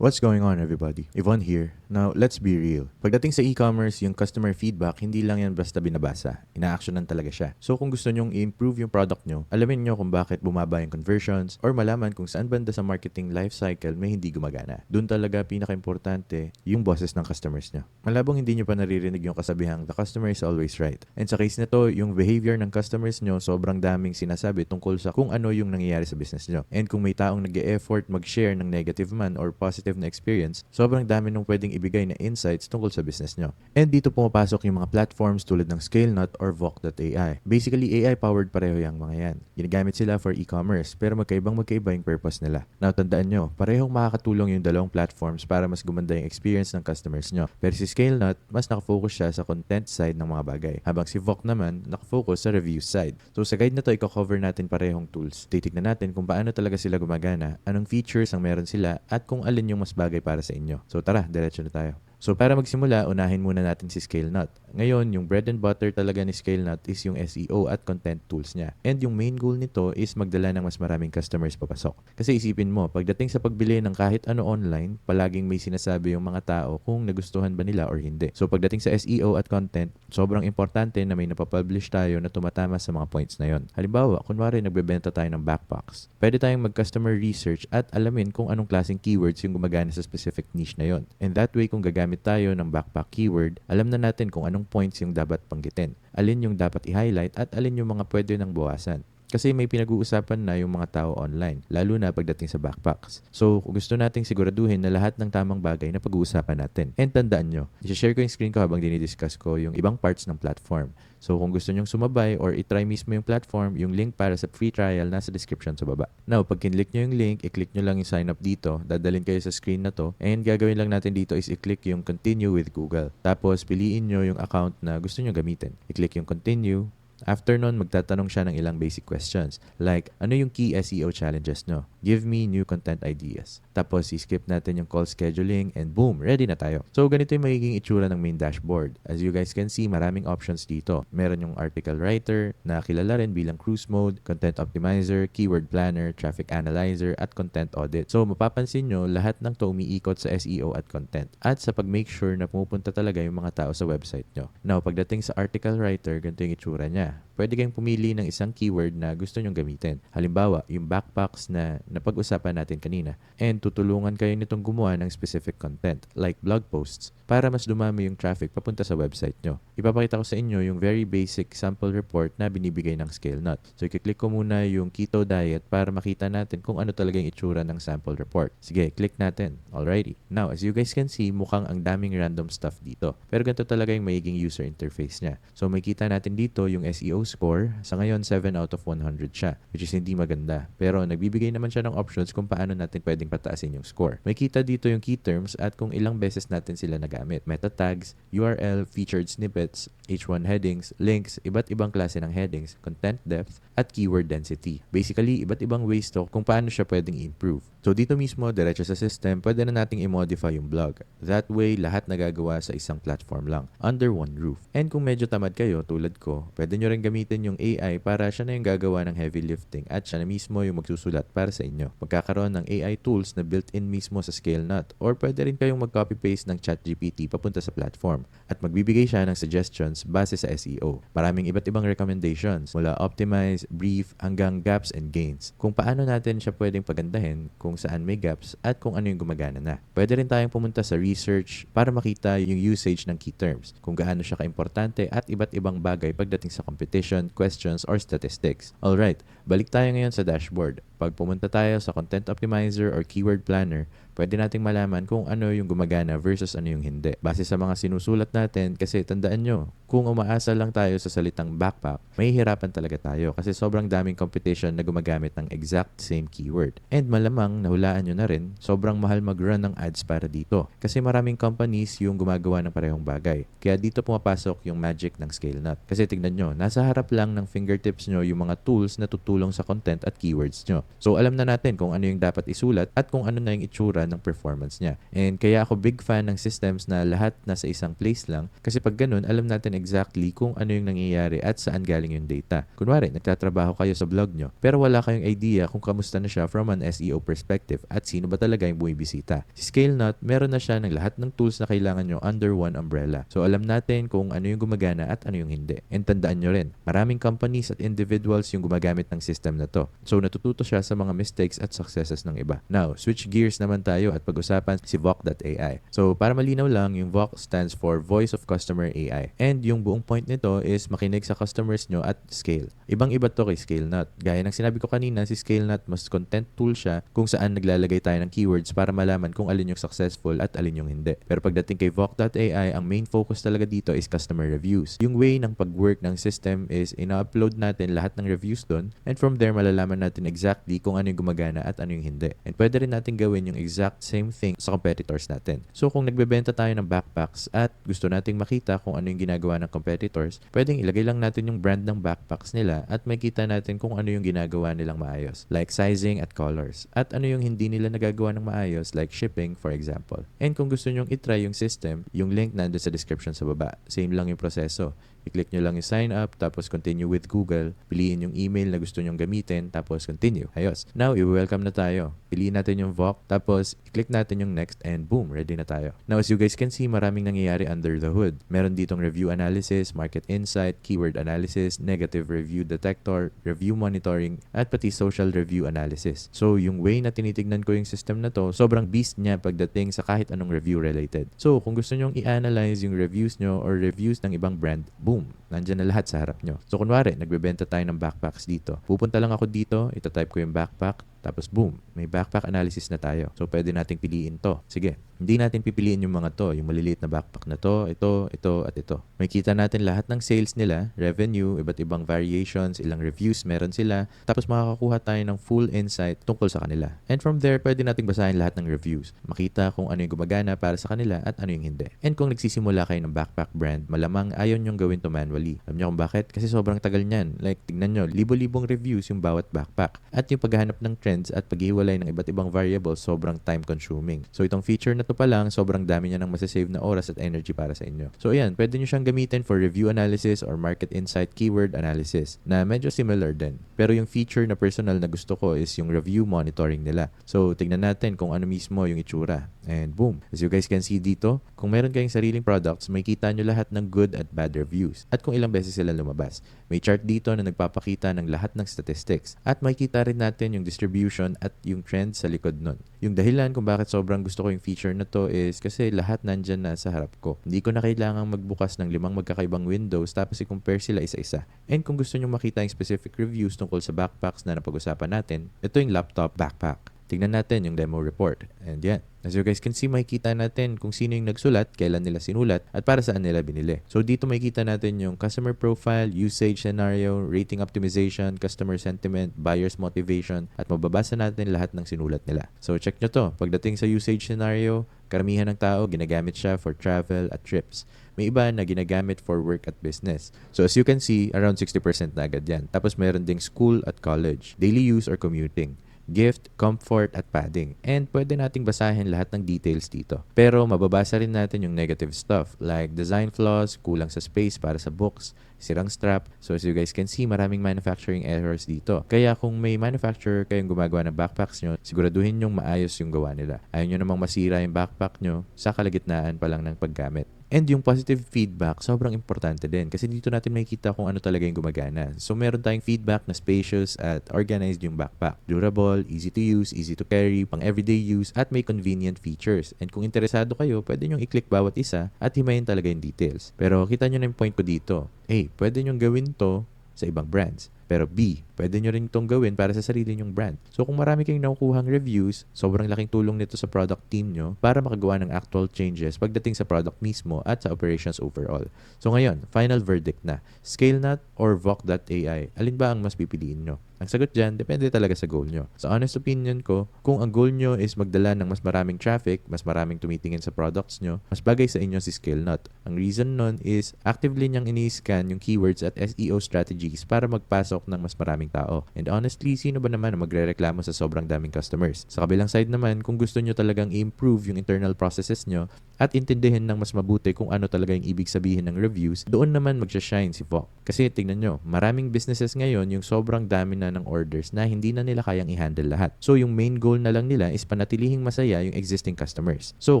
What's going on, everybody? Yvonne here. Now, let's be real. Pagdating sa e-commerce, yung customer feedback, hindi lang yan basta binabasa. Ina-actionan talaga siya. So, kung gusto nyong i-improve yung product nyo, alamin nyo kung bakit bumaba yung conversions or malaman kung saan banda sa marketing life cycle may hindi gumagana. Doon talaga pinaka-importante yung boses ng customers nyo. Malabong hindi nyo pa naririnig yung kasabihang, the customer is always right. And sa case nito, yung behavior ng customers nyo, sobrang daming sinasabi tungkol sa kung ano yung nangyayari sa business nyo. And kung may taong nag-e-effort mag-share ng negative man or positive na experience, sobrang dami nung pwedeng ibigay na insights tungkol sa business nyo. And dito pumapasok yung mga platforms tulad ng ScaleNut or Voc.ai. Basically, AI-powered pareho yung mga yan. Ginagamit sila for e-commerce, pero magkaibang yung purpose nila. Now, tandaan nyo, parehong makakatulong yung dalawang platforms para mas gumanda yung experience ng customers nyo. Pero si ScaleNut, mas nakafocus siya sa content side ng mga bagay. Habang si Voc naman, nakafocus sa review side. So sa guide na to, i-cover natin parehong tools. Titignan natin kung paano talaga sila gumagana, anong features ang meron sila, at kung alin yung mas bagay para sa inyo. So tara, diretso na tayo. So para magsimula, unahin muna natin si ScaleNut. Ngayon, yung bread and butter talaga ni ScaleNut is yung SEO at content tools niya. And yung main goal nito is magdala ng mas maraming customers papasok. Kasi isipin mo, pagdating sa pagbili ng kahit ano online, palaging may sinasabi yung mga tao kung nagustuhan ba nila or hindi. So pagdating sa SEO at content, sobrang importante na may napapublish tayo na tumatama sa mga points na yon. Halimbawa, kunwari nagbebenta tayo ng backpacks. Pwede tayong mag-customer research at alamin kung anong klaseng keywords yung gumagana sa specific niche na yon. And that way, kung gagamit tayo ng backpack keyword, alam na natin kung anong points yung dapat panggitin, alin yung dapat i-highlight at alin yung mga pwede nang bawasan. Kasi may pinag-uusapan na yung mga tao online, lalo na pagdating sa backpacks. So, gusto nating siguraduhin na lahat ng tamang bagay na pag-uusapan natin. And tandaan nyo, i-share ko yung screen ko habang dinidiscuss ko yung ibang parts ng platform. So, kung gusto nyong sumabay or itry mismo yung platform, yung link para sa free trial nasa description sa baba. Now, pag kinlik nyo yung link, i-click nyo lang yung sign up dito, dadalhin kayo sa screen na to, and gagawin lang natin dito is i-click yung continue with Google. Tapos, piliin nyo yung account na gusto nyo gamitin. I-click yung continue. After nun, magtatanong siya ng ilang basic questions like, ano yung key SEO challenges nyo? Give me new content ideas. Tapos, i-skip natin yung call scheduling and boom, ready na tayo. So, ganito yung magiging itsura ng main dashboard. As you guys can see, maraming options dito. Meron yung article writer na kilala rin bilang cruise mode, content optimizer, keyword planner, traffic analyzer, at content audit. So, mapapansin nyo, lahat ng to umiikot sa SEO at content. At sa pag-make sure na pumupunta talaga yung mga tao sa website nyo. Now, pagdating sa article writer, ganito yung itsura niya. Pwede kayong pumili ng isang keyword na gusto nyong gamitin. Halimbawa, yung backpacks na napag-usapan natin kanina. And tutulungan kayo nitong gumawa ng specific content like blog posts para mas dumami yung traffic papunta sa website nyo. Ipapakita ko sa inyo yung very basic sample report na binibigay ng ScaleNut. So, i-click ko muna yung keto diet para makita natin kung ano talaga yung itsura ng sample report. Sige, click natin. Alrighty. Now, as you guys can see, mukhang ang daming random stuff dito. Pero ganito talaga yung magiging user interface niya. So, makita natin dito yung SEO score. Sa ngayon, 7 out of 100 siya, which is hindi maganda. Pero nagbibigay naman siya ng options kung paano natin pwedeng pataasin yung score. Makita dito yung key terms at kung ilang beses natin sila nagamit. Meta tags, URL, featured snippets, H1 headings, links, iba't ibang klase ng headings, content depth, at keyword density. Basically, iba't ibang ways to kung paano siya pwedeng improve. So dito mismo, diretso sa system, pwede na nating i-modify yung blog. That way, lahat nagagawa sa isang platform lang, under one roof. And kung medyo tamad kayo, tulad ko, pwede nyo rin gamitin yung AI para siya na yung gagawa ng heavy lifting at siya na mismo yung magsusulat para sa inyo. Magkakaroon ng AI tools na built-in mismo sa ScaleNut or pwede rin kayong mag-copy-paste ng ChatGPT papunta sa platform at magbibigay siya ng suggestions base sa SEO. Maraming iba't ibang recommendations mula optimize, brief, hanggang gaps and gains. Kung paano natin siya pwedeng pagandahin, kung saan may gaps at kung ano yung gumagana na. Pwede rin tayong pumunta sa research para makita yung usage ng key terms, kung gaano siya kaimportante at iba't ibang bagay pagdating sa competition, questions, or statistics. Alright, balik tayo ngayon sa dashboard. Pag pumunta tayo sa content optimizer or keyword planner, pwede nating malaman kung ano yung gumagana versus ano yung hindi. Base sa mga sinusulat natin, kasi tandaan nyo, kung umaasa lang tayo sa salitang backpack, may hirapan talaga tayo kasi sobrang daming competition na gumagamit ng exact same keyword. And malamang, nahulaan nyo na rin, sobrang mahal mag-run ng ads para dito. Kasi maraming companies yung gumagawa ng parehong bagay. Kaya dito pumapasok yung magic ng ScaleNut. Kasi tignan nyo, nasa harap lang ng fingertips nyo yung mga tools na tutulong sa content at keywords nyo. So alam na natin kung ano yung dapat isulat at kung ano na yung itsura ng performance niya. And kaya ako big fan ng systems na lahat nasa isang place lang kasi pag ganun, alam natin exactly kung ano yung nangyayari at saan galing yung data. Kunwari, nagtatrabaho kayo sa blog nyo, pero wala kayong idea kung kamusta na siya from an SEO perspective at sino ba talaga yung bumibisita. Si ScaleNut, meron na siya ng lahat ng tools na kailangan nyo under one umbrella. So alam natin kung ano yung gumagana at ano yung hindi. And tandaan nyo rin, maraming companies at individuals yung gumagamit ng system na to. So natututo siya sa mga mistakes at successes ng iba. Now, switch gears naman tayo at pag-usapan si Voc.ai. So para malinaw lang, yung Voc stands for Voice of Customer AI. And yung buong point nito is makinig sa customers nyo at scale. Ibang-iba to kay ScaleNut. Gaya ng sinabi ko kanina, si ScaleNut mas content tool siya kung saan naglalagay tayo ng keywords para malaman kung alin yung successful at alin yung hindi. Pero pagdating kay Voc.ai, ang main focus talaga dito is customer reviews. Yung way ng pag-work ng system is ina-upload natin lahat ng reviews doon and from there malalaman natin exactly kung ano yung gumagana at ano yung hindi. And pwede rin natin gawin yung exact same thing sa competitors natin. So kung nagbebenta tayo ng backpacks at gusto nating makita kung ano yung ginagawa ng competitors, pwedeng ilagay lang natin yung brand ng backpacks nila at makita natin kung ano yung ginagawa nilang maayos, like sizing at colors. At ano yung hindi nila nagagawa ng maayos, like shipping for example. And kung gusto nyong itry yung system, yung link nandun sa description sa baba. Same lang yung proseso. I-click nyo lang yung sign up, tapos continue with Google. Piliin yung email na gusto nyong gamitin, tapos continue. Ayos. Now, i-welcome na tayo. Piliin natin yung Voc, tapos i-click natin yung next, and boom, ready na tayo. Now, as you guys can see, maraming nangyayari under the hood. Meron ditong review analysis, market insight, keyword analysis, negative review detector, review monitoring, at pati social review analysis. So, yung way na tinitignan ko yung system na to, sobrang beast niya pagdating sa kahit anong review related. So, kung gusto nyong i-analyze yung reviews nyo or reviews ng ibang brand, boom, nandyan na lahat sa harap nyo. So, kunwari, nagbebenta tayo ng backpacks dito. Pupunta lang ako dito, itatype ko yung backpack, tapos boom, may backpack analysis na tayo. So, pwede nating piliin to. Sige, hindi natin pipiliin yung mga to, yung maliliit na backpack na to, ito, at ito. May kita natin lahat ng sales nila, revenue, iba't ibang variations, ilang reviews meron sila, tapos makakakuha tayo ng full insight tungkol sa kanila. And from there, pwede nating basahin lahat ng reviews. Makita kung ano yung gumagana para sa kanila at ano yung hindi. And kung nagsisimula kayo ng backpack brand, malamang ayaw nyong gawin to manually. Alam nyo kung bakit? Kasi sobrang tagal niyan. Like, tignan nyo, libo-libong reviews yung bawat backpack. At yung paghahanap ng trends at paghiwalay ng iba't ibang variables, sobrang time consuming. So itong feature na to pa lang, sobrang dami niya ng masasave na oras at energy para sa inyo. So ayan, pwede nyo siyang gamitin for review analysis or market insight keyword analysis na medyo similar din. Pero yung feature na personal na gusto ko is yung review monitoring nila. So tignan natin kung ano mismo yung itsura. And boom, as you guys can see dito, kung meron kayong sariling products, may kita nyo lahat ng good at bad reviews at kung ilang beses sila lumabas. May chart dito na nagpapakita ng lahat ng statistics at may kita rin natin yung distribution at yung trend sa likod nun. Yung dahilan kung bakit sobrang gusto ko yung feature na to is kasi lahat nandyan na sa harap ko. Hindi ko na kailangang magbukas ng 5 magkakaibang windows tapos i-compare sila isa-isa. And kung gusto nyo makita yung specific reviews tungkol sa backpacks na napag-usapan natin, ito yung laptop backpack. Tignan natin yung demo report. And yan. As you guys can see, makikita natin kung sino yung nagsulat, kailan nila sinulat, at para saan nila binili. So dito makikita natin yung customer profile, usage scenario, rating optimization, customer sentiment, buyer's motivation, at mababasa natin lahat ng sinulat nila. So check nyo to. Pagdating sa usage scenario, karamihan ng tao ginagamit siya for travel at trips. May iba na ginagamit for work at business. So as you can see, around 60% na agad yan. Tapos meron ding school at college, daily use or commuting, gift, comfort, at padding. And pwede nating basahin lahat ng details dito. Pero mababasa rin natin yung negative stuff like design flaws, kulang sa space para sa books, sirang strap. So as you guys can see, maraming manufacturing errors dito. Kaya kung may manufacturer kayong gumagawa ng backpacks nyo, siguraduhin nyong maayos yung gawa nila. Ayaw nyo namang masira yung backpack nyo sa kalagitnaan pa lang ng paggamit. And yung positive feedback, sobrang importante din kasi dito natin makikita kung ano talaga yung gumagana. So meron tayong feedback na spacious at organized yung backpack. Durable, easy to use, easy to carry, pang everyday use, at may convenient features. And kung interesado kayo, pwede nyong i-click bawat isa at himayin talaga yung details. Pero kita nyo na yung point ko dito. A, pwede nyong gawin to sa ibang brands. Pero B, pwede nyo rin itong gawin para sa sarili nyong brand. So kung marami kayong nakukuhang reviews, sobrang laking tulong nito sa product team nyo para makagawa ng actual changes pagdating sa product mismo at sa operations overall. So ngayon, final verdict na. ScaleNut or Voc.ai, alin ba ang mas pipiliin nyo? Ang sagot dyan, depende talaga sa goal nyo. Sa honest opinion ko, kung ang goal nyo is magdala ng mas maraming traffic, mas maraming tumitingin sa products nyo, mas bagay sa inyo si ScaleNut. Ang reason nun is actively niyang ini-scan yung keywords at SEO strategies para magpasok ng mas maraming tao. And honestly, sino ba naman ang magrereklamo sa sobrang daming customers? Sa kabilang side naman, kung gusto nyo talagang i-improve yung internal processes nyo at intindihin ng mas mabuti kung ano talaga yung ibig sabihin ng reviews, doon naman magsha-shine si Vok. Kasi tingnan nyo, maraming businesses ngayon yung sobrang dami na ng orders na hindi na nila kayang i-handle lahat. So yung main goal na lang nila is panatilihing masaya yung existing customers. So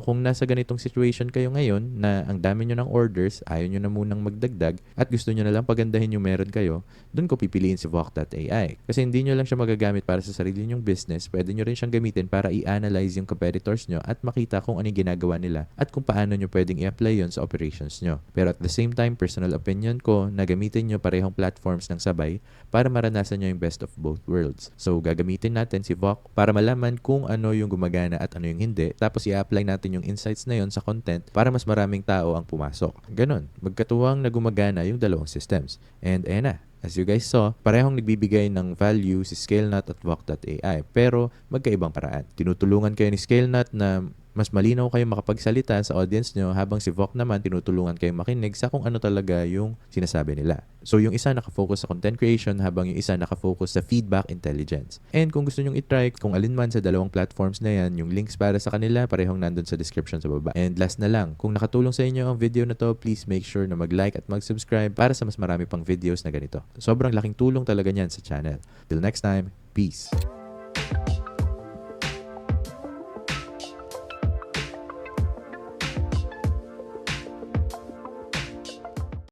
kung nasa ganitong situation kayo ngayon na ang dami nyo ng orders, ayaw nyo na munang magdagdag at gusto nyo na lang pagandahin yung meron kayo, doon ko pipiliin si Vok.ai. Kasi hindi nyo lang siya magagamit para sa sarili nyong business, pwede nyo rin siyang gamitin para i-analyze yung competitors nyo at makita kung ano yung ginagawa nila at kung paano nyo pwedeng i-apply yun sa operations nyo. Pero at the same time, personal opinion ko na gamitin nyo parehong platforms ng sabay para maranasan nyo yung best of both worlds. So gagamitin natin si Vok para malaman kung ano yung gumagana at ano yung hindi, tapos i-apply natin yung insights na yun sa content para mas maraming tao ang pumasok. Ganon, magkatuwang na gumagana yung dalawang systems. And ayan na, as you guys saw, parehong nagbibigay ng value si ScaleNut at Vok.ai pero magkaibang paraan. Tinutulungan kayo ni ScaleNut na mas malinaw kayo makapagsalita sa audience nyo habang si Vok naman tinutulungan kayo makinig sa kung ano talaga yung sinasabi nila. So yung isa nakafocus sa content creation habang yung isa nakafocus sa feedback intelligence. And kung gusto nyong itry kung alin man sa dalawang platforms na yan, yung links para sa kanila parehong nandun sa description sa baba. And last na lang, kung nakatulong sa inyo ang video na to, please make sure na mag-like at mag-subscribe para sa mas marami pang videos na ganito. Sobrang laking tulong talaga niyan sa channel. Till next time, peace!